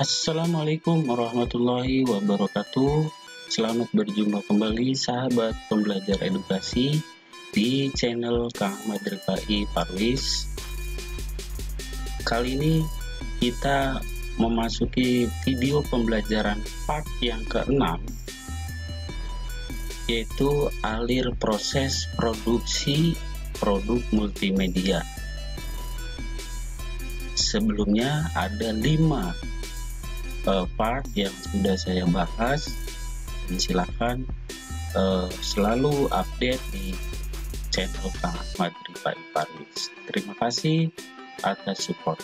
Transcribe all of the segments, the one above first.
Assalamualaikum warahmatullahi wabarakatuh. Selamat berjumpa kembali sahabat pembelajar edukasi di channel Kang Ahmad Rifai Parwis. Kali ini kita memasuki video pembelajaran part yang ke-6, yaitu alir proses produksi produk multimedia. Sebelumnya ada 5 part yang sudah saya bahas, dan silakan selalu update di channel Kang Ahmad Rifai Parwis. Terima kasih atas support.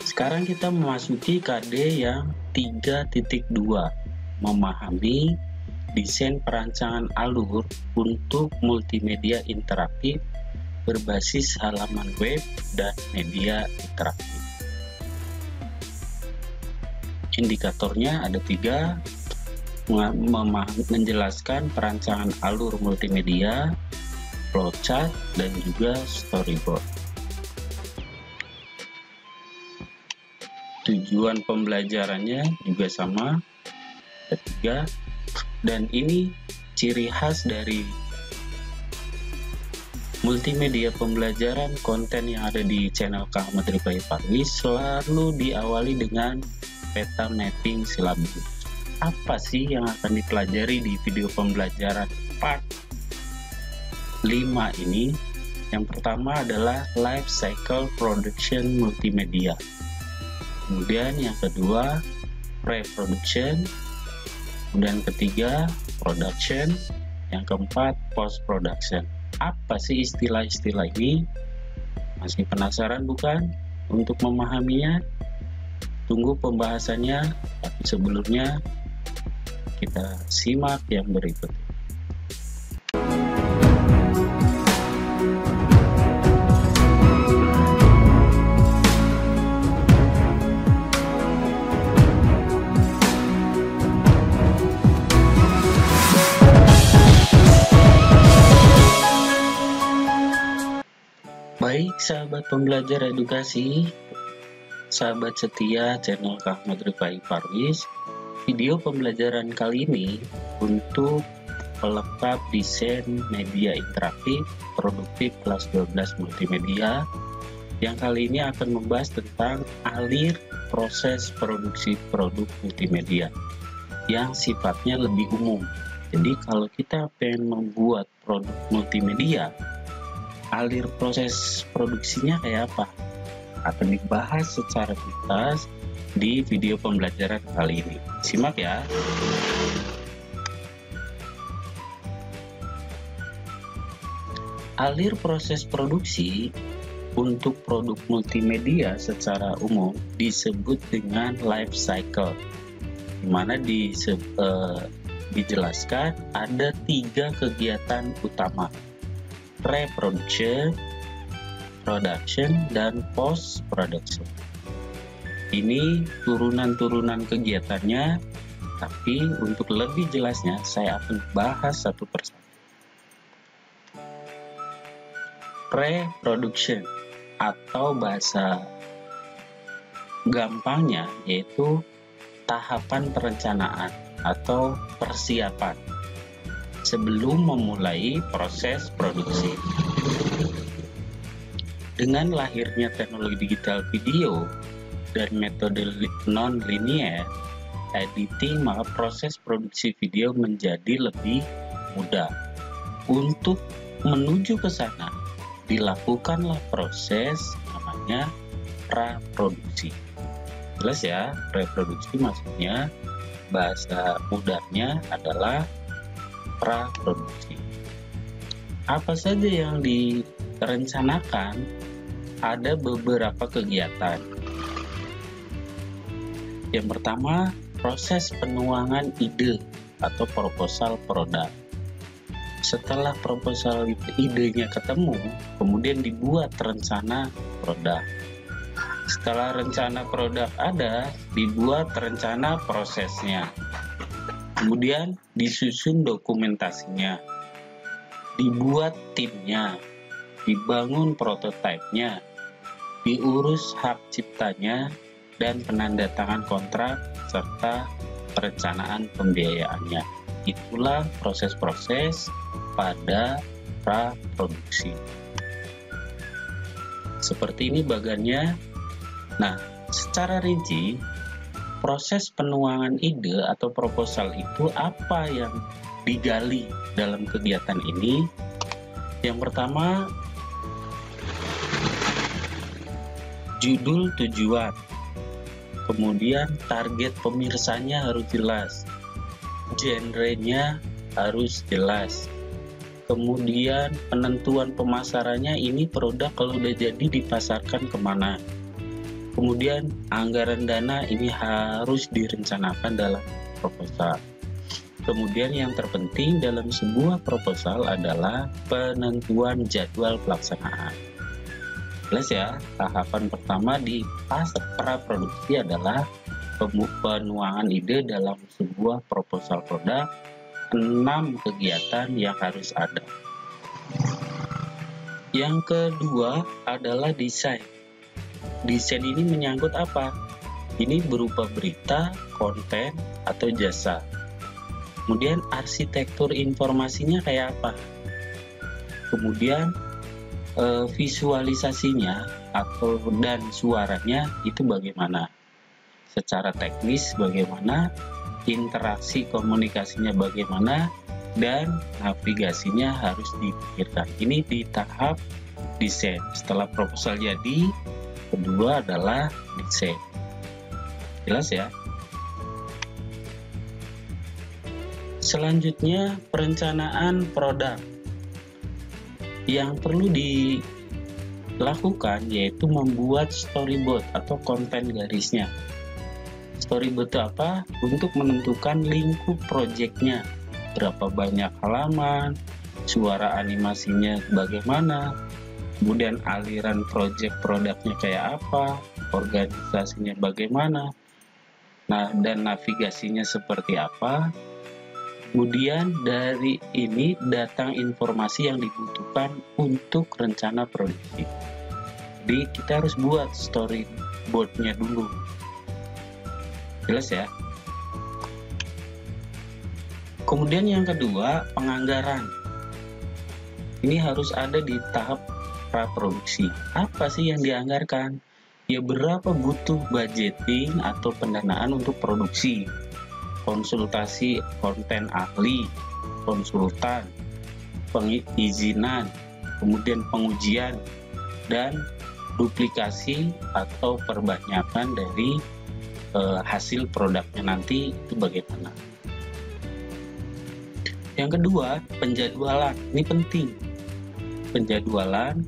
Sekarang kita memasuki KD yang 3.2, memahami desain perancangan alur untuk multimedia interaktif berbasis halaman web dan media interaktif. Indikatornya ada 3, menjelaskan perancangan alur multimedia, flowchart, dan juga storyboard. Tujuan pembelajarannya juga sama, ada 3, dan ini ciri khas dari multimedia pembelajaran konten yang ada di channel Kang Ahmad Rifai Parwis selalu diawali dengan peta mapping silabus. Apa sih yang akan dipelajari di video pembelajaran part 5 ini? Yang pertama adalah life cycle production multimedia. Kemudian yang kedua pre-production. Kemudian ketiga production. Yang keempat post production. Apa sih istilah-istilah ini? Masih penasaran bukan untuk memahaminya? Tunggu pembahasannya, tapi sebelumnya kita simak yang berikut. Baik sahabat pembelajar edukasi, sahabat setia channel Kang Ahmad Rifai Parwis, video pembelajaran kali ini untuk pelengkap desain media interaktif produktif kelas 12 multimedia, yang kali ini akan membahas tentang alir proses produksi produk multimedia yang sifatnya lebih umum. Jadi kalau kita pengen membuat produk multimedia, alir proses produksinya kayak apa? Akan dibahas secara tuntas di video pembelajaran kali ini. Simak ya. Alir proses produksi untuk produk multimedia secara umum disebut dengan life cycle, di mana dijelaskan ada 3 kegiatan utama: pre-production, production, dan post-production. Ini turunan-turunan kegiatannya, tapi untuk lebih jelasnya saya akan bahas satu persatu. Pre-production atau bahasa gampangnya yaitu tahapan perencanaan atau persiapan sebelum memulai proses produksi. Dengan lahirnya teknologi digital video dan metode non-linear editing, maka proses produksi video menjadi lebih mudah. Untuk menuju ke sana, dilakukanlah proses namanya praproduksi. Jelas ya, praproduksi maksudnya bahasa mudahnya adalah praproduksi. Apa saja yang direncanakan? Ada beberapa kegiatan. Yang pertama, proses penuangan ide atau proposal produk. Setelah proposal idenya ketemu, kemudian dibuat rencana produk. Setelah rencana produk ada, dibuat rencana prosesnya. Kemudian disusun dokumentasinya, dibuat timnya, dibangun prototipenya, diurus hak ciptanya, dan penandatangan kontrak, serta perencanaan pembiayaannya. Itulah proses-proses pada praproduksi. Seperti ini bagannya. Nah, secara rinci, proses penuangan ide atau proposal itu apa yang digali dalam kegiatan ini? Yang pertama, judul tujuan. Kemudian target pemirsanya harus jelas. Genrenya harus jelas. Kemudian penentuan pemasarannya, ini produk kalau udah jadi dipasarkan kemana. Kemudian anggaran dana ini harus direncanakan dalam proposal. Kemudian yang terpenting dalam sebuah proposal adalah penentuan jadwal pelaksanaan. Jelas ya, tahapan pertama di fase praproduksi adalah penuangan ide dalam sebuah proposal produk. 6 kegiatan yang harus ada. Yang kedua adalah desain. Desain ini menyangkut apa? Ini berupa berita, konten, atau jasa. Kemudian arsitektur informasinya kayak apa? Kemudian visualisasinya dan suaranya itu bagaimana? Secara teknis bagaimana? Interaksi komunikasinya bagaimana, dan navigasinya harus dipikirkan. Ini di tahap desain. Setelah proposal jadi, kedua adalah desain. Jelas ya? Selanjutnya, perencanaan produk. Yang perlu dilakukan yaitu membuat storyboard atau konten garisnya. Storyboard itu apa? Untuk menentukan lingkup proyeknya, berapa banyak halaman, suara animasinya bagaimana, kemudian aliran proyek produknya kayak apa, organisasinya bagaimana, nah dan navigasinya seperti apa. Kemudian dari ini datang informasi yang dibutuhkan untuk rencana produksi. Jadi kita harus buat storyboardnya dulu. Jelas ya? Kemudian yang kedua, penganggaran. Ini harus ada di tahap praproduksi. Apa sih yang dianggarkan? Ya berapa butuh budgeting atau pendanaan untuk produksi, konsultasi konten ahli, konsultan, pengizinan, kemudian pengujian, dan duplikasi atau perbanyakan dari hasil produknya nanti itu bagaimana. Yang kedua, penjadwalan. Ini penting. Penjadwalan,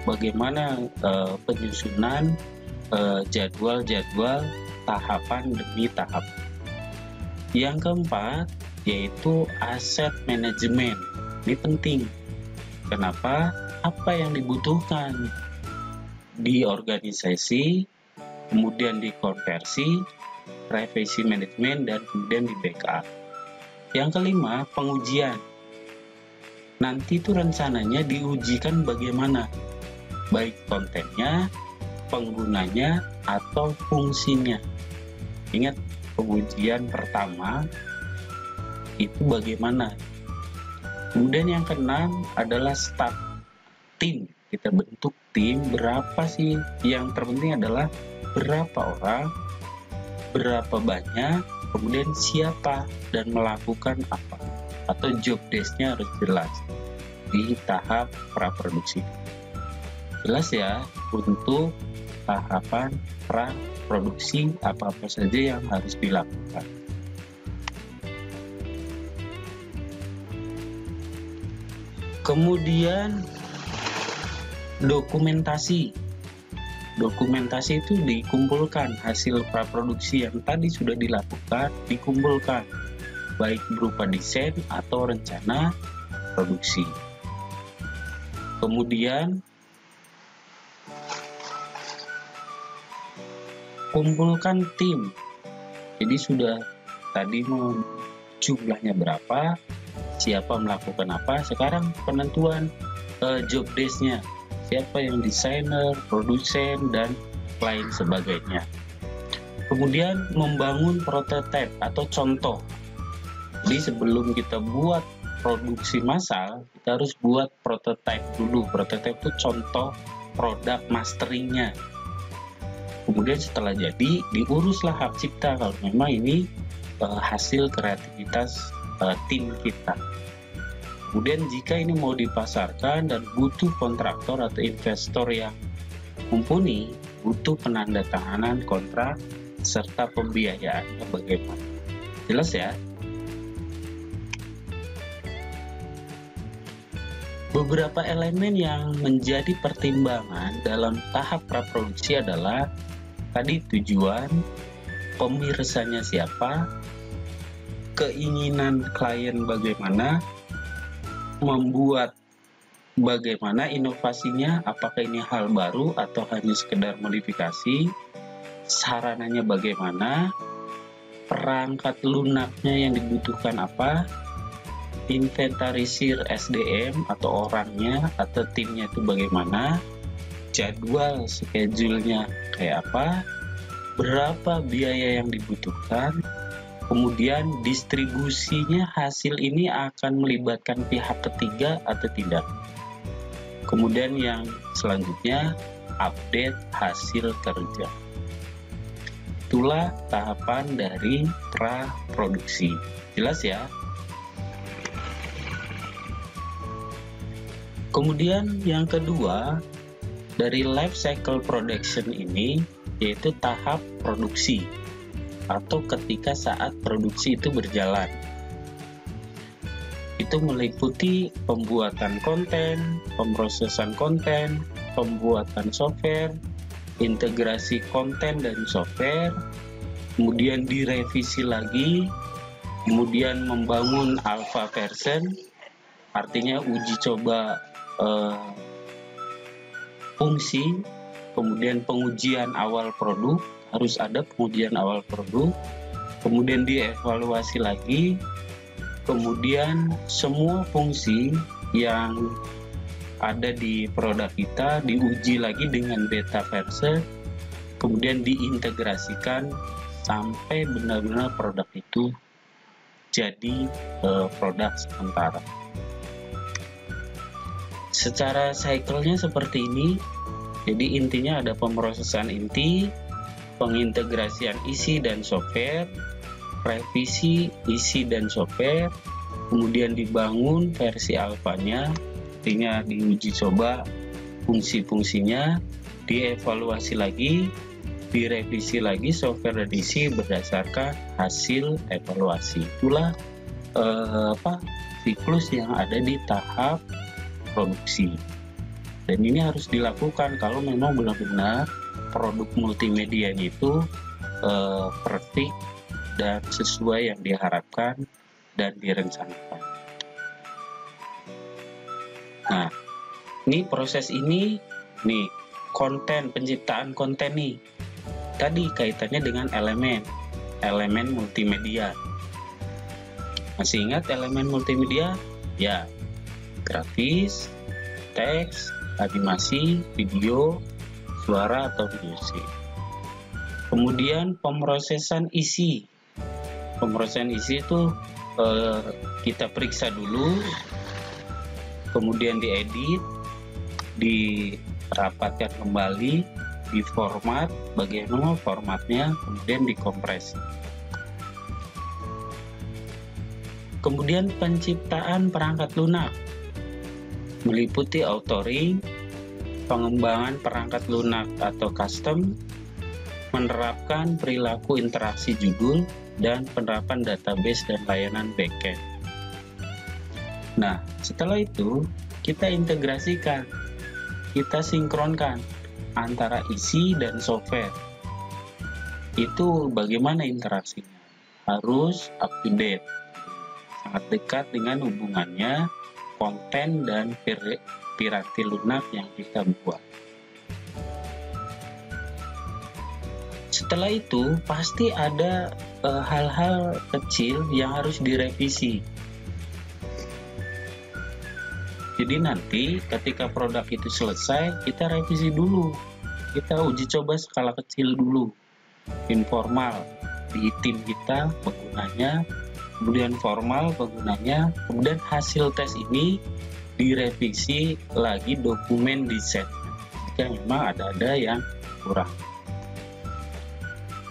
bagaimana penyusunan jadwal-jadwal tahapan demi tahap. Yang keempat, yaitu aset manajemen. Ini penting. Kenapa? Apa yang dibutuhkan di organisasi, kemudian dikonversi, revisi manajemen, dan kemudian di backup. Yang kelima, pengujian. Nanti itu rencananya diujikan bagaimana, baik kontennya, penggunanya, atau fungsinya. Ingat, pengujian pertama itu bagaimana. Kemudian yang keenam adalah staff, tim. Kita bentuk tim, berapa sih? Yang terpenting adalah berapa orang, berapa banyak, kemudian siapa, dan melakukan apa, atau job desk-nya harus jelas di tahap praproduksi. Jelas ya, untuk tahapan praproduksi apa-apa saja yang harus dilakukan. Kemudian dokumentasi. Dokumentasi itu dikumpulkan, hasil praproduksi yang tadi sudah dilakukan dikumpulkan, baik berupa desain atau rencana produksi. Kemudian kumpulkan tim. Jadi sudah tadi mau jumlahnya berapa, siapa melakukan apa, sekarang penentuan job desk-nya, siapa yang desainer, produsen, dan lain sebagainya. Kemudian membangun prototipe atau contoh. Jadi sebelum kita buat produksi massal, kita harus buat prototipe dulu. Prototipe itu contoh produk masteringnya. Kemudian setelah jadi, diuruslah hak cipta kalau memang ini hasil kreativitas tim kita. Kemudian jika ini mau dipasarkan dan butuh kontraktor atau investor yang mumpuni, butuh penandatanganan kontrak serta pembiayaannya bagaimana. Jelas ya? Beberapa elemen yang menjadi pertimbangan dalam tahap praproduksi adalah tadi tujuan, pemirsanya siapa, keinginan klien bagaimana, membuat bagaimana inovasinya, apakah ini hal baru atau hanya sekedar modifikasi, sarananya bagaimana, perangkat lunaknya yang dibutuhkan apa, inventarisir SDM atau orangnya atau timnya itu bagaimana, jadwal schedule-nya kayak apa, berapa biaya yang dibutuhkan, kemudian distribusinya hasil ini akan melibatkan pihak ketiga atau tidak. Kemudian yang selanjutnya update hasil kerja. Itulah tahapan dari praproduksi. Jelas ya? Kemudian yang kedua dari life cycle production ini yaitu tahap produksi atau ketika saat produksi itu berjalan. Itu meliputi pembuatan konten, pemrosesan konten, pembuatan software, integrasi konten dan software, kemudian direvisi lagi, kemudian membangun alpha version, artinya uji coba fungsi, kemudian pengujian awal produk, harus ada pengujian awal produk, kemudian dievaluasi lagi, kemudian semua fungsi yang ada di produk kita diuji lagi dengan beta version, kemudian diintegrasikan sampai benar-benar produk itu jadi produk sementara. Secara cycle-nya seperti ini. Jadi intinya ada pemrosesan inti, pengintegrasian isi dan software, revisi isi dan software, kemudian dibangun versi alfanya, artinya diuji coba fungsi-fungsinya, dievaluasi lagi, direvisi lagi software dan isi berdasarkan hasil evaluasi. Itulah siklus yang ada di tahap produksi. Dan ini harus dilakukan kalau memang benar-benar produk multimedia itu perfect dan sesuai yang diharapkan dan direncanakan. Nah, ini proses ini, nih konten, penciptaan konten nih. Tadi kaitannya dengan elemen multimedia. Masih ingat elemen multimedia? Ya, grafis, teks, animasi, video, suara atau musik. Kemudian pemrosesan isi. Pemrosesan isi itu kita periksa dulu, kemudian diedit, dirapatkan kembali, diformat, bagaimana formatnya, kemudian dikompresi. Kemudian penciptaan perangkat lunak meliputi authoring, pengembangan perangkat lunak atau custom, menerapkan perilaku interaksi judul, dan penerapan database dan layanan backend. Nah, setelah itu kita integrasikan, kita sinkronkan antara isi dan software. Itu bagaimana interaksinya? Harus up to date, sangat dekat dengan hubungannya konten dan piranti lunak yang kita buat. Setelah itu pasti ada hal-hal kecil yang harus direvisi. Jadi nanti ketika produk itu selesai, kita revisi dulu. Kita uji coba skala kecil dulu, informal di tim kita penggunanya, kemudian formal penggunanya, kemudian hasil tes ini direvisi lagi dokumen desain jika memang ada yang kurang.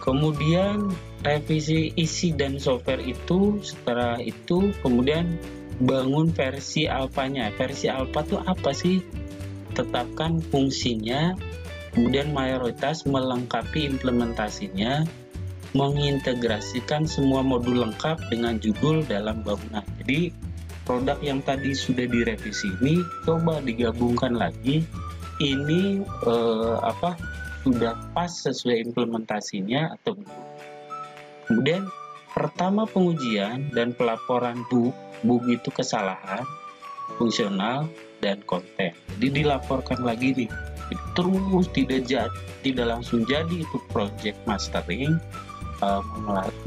Kemudian revisi isi dan software itu, setelah itu kemudian bangun versi alfanya. Versi alfa itu apa sih? Tetapkan fungsinya, kemudian mayoritas melengkapi implementasinya, mengintegrasikan semua modul lengkap dengan judul dalam bangunan. Jadi produk yang tadi sudah direvisi ini coba digabungkan lagi. Ini sudah pas sesuai implementasinya atau belum. Kemudian pertama pengujian dan pelaporan bug itu kesalahan fungsional dan konten. Jadi dilaporkan lagi nih. Terus tidak langsung jadi itu project mastering,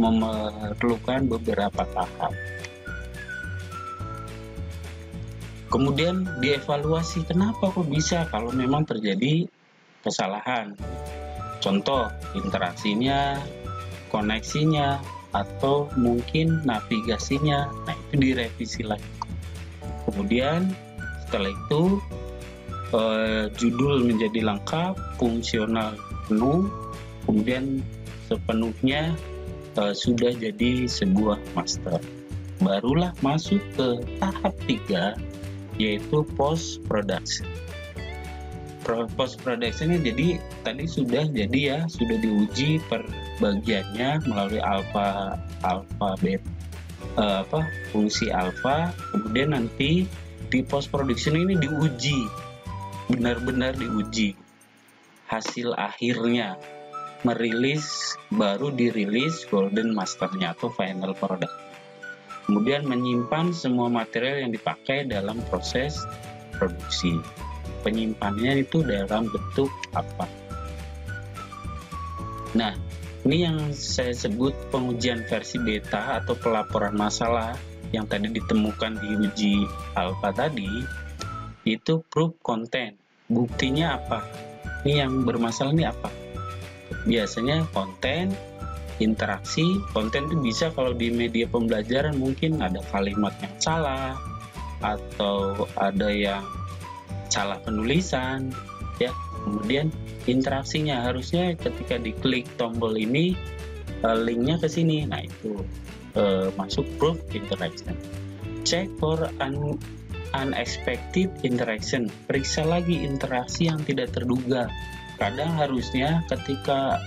memerlukan beberapa tahap. Kemudian dievaluasi kenapa kok bisa kalau memang terjadi kesalahan. Contoh interaksinya, koneksinya, atau mungkin navigasinya. Nah, itu direvisi lagi. Kemudian setelah itu judul menjadi lengkap, fungsional penuh, kemudian sepenuhnya sudah jadi sebuah master. Barulah masuk ke tahap 3, yaitu post production. Post production jadi tadi sudah jadi ya, sudah diuji per bagiannya melalui fungsi alpha, kemudian nanti di post production ini diuji, benar-benar diuji hasil akhirnya, baru dirilis golden masternya atau final product. Kemudian menyimpan semua material yang dipakai dalam proses produksi. Penyimpanannya itu dalam bentuk apa? Nah, ini yang saya sebut pengujian versi beta atau pelaporan masalah yang tadi ditemukan di uji alpha tadi, itu proof content. Buktinya apa? Ini yang bermasalah ini apa? Biasanya konten, interaksi. Konten itu bisa kalau di media pembelajaran mungkin ada kalimat yang salah atau ada yang salah penulisan ya. Kemudian interaksinya harusnya ketika diklik tombol ini linknya ke sini. Nah, itu masuk proof interaction. Check for unexpected interaction. Periksa lagi interaksi yang tidak terduga. Kadang harusnya ketika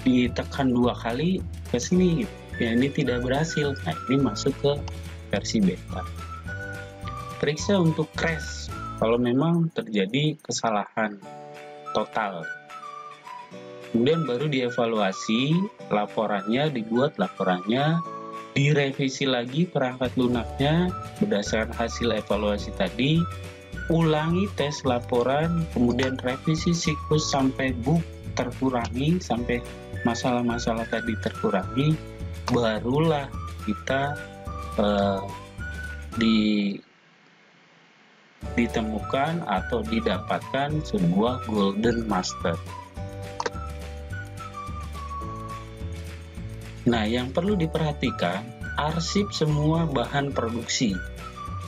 ditekan 2 kali ke sini ya, ini tidak berhasil. Nah, ini masuk ke versi beta. Periksa untuk crash kalau memang terjadi kesalahan total. Kemudian baru dievaluasi laporannya, dibuat laporannya, direvisi lagi perangkat lunaknya berdasarkan hasil evaluasi tadi, ulangi tes laporan, kemudian revisi siklus sampai bug terkurangi, sampai masalah-masalah tadi terkurangi, barulah kita ditemukan atau didapatkan sebuah golden master. Nah, yang perlu diperhatikan, arsip semua bahan produksi,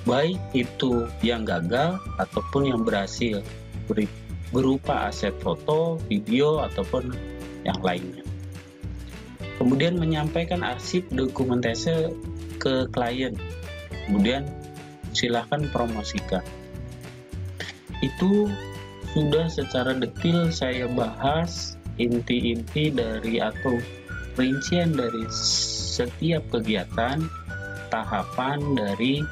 baik itu yang gagal ataupun yang berhasil, berupa aset foto, video, ataupun yang lainnya. Kemudian menyampaikan arsip dokumentase ke klien, kemudian silahkan promosikan. Itu sudah secara detail saya bahas inti-inti dari atau rincian dari setiap kegiatan, tahapan dari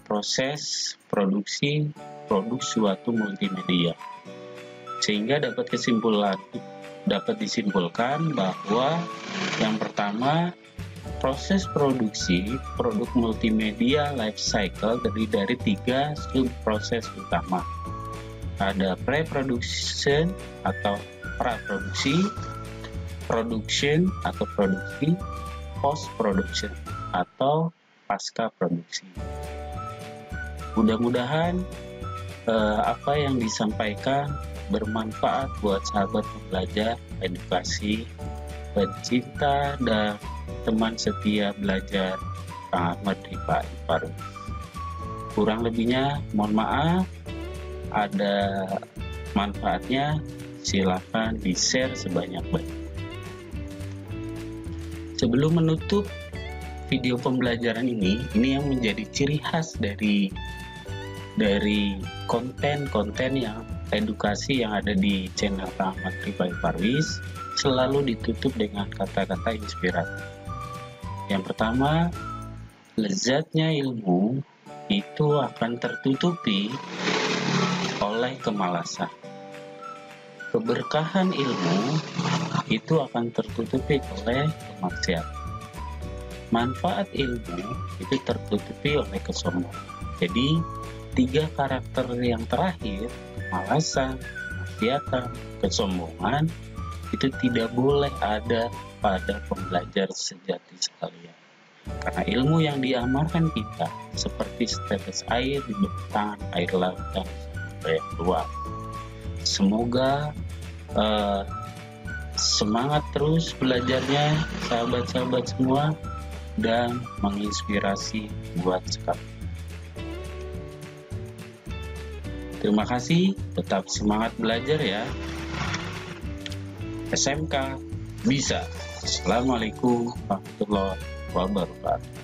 proses produksi produk suatu multimedia, sehingga dapat disimpulkan bahwa yang pertama, proses produksi produk multimedia life cycle terdiri dari 3 sub proses utama. Ada pre-production atau praproduksi, production atau produksi, post-production atau pasca produksi. Mudah-mudahan apa yang disampaikan bermanfaat buat sahabat pembelajar, edukasi, pencinta, dan teman setia belajar Kang Ahmad di Pak Parwis. Kurang lebihnya mohon maaf. Ada manfaatnya, silakan di-share sebanyak-banyak. Sebelum menutup video pembelajaran ini yang menjadi ciri khas dari konten-konten yang edukasi yang ada di channel Kang Ahmad Ripai Parwis, selalu ditutup dengan kata-kata inspiratif. Yang pertama, lezatnya ilmu itu akan tertutupi oleh kemalasan. Keberkahan ilmu itu akan tertutupi oleh kemaksiatan. Manfaat ilmu itu tertutupi oleh kesombongan. Jadi 3 karakter yang terakhir, kemalasan, kemaksiatan, kesombongan, itu tidak boleh ada pada pembelajar sejati sekalian. Karena ilmu yang diamalkan kita seperti setetes air di tangan air lautan sampai keluar. Semoga semangat terus belajarnya sahabat-sahabat semua dan menginspirasi buat sekali. Terima kasih, tetap semangat belajar ya. SMK bisa. Assalamualaikum warahmatullahi wabarakatuh.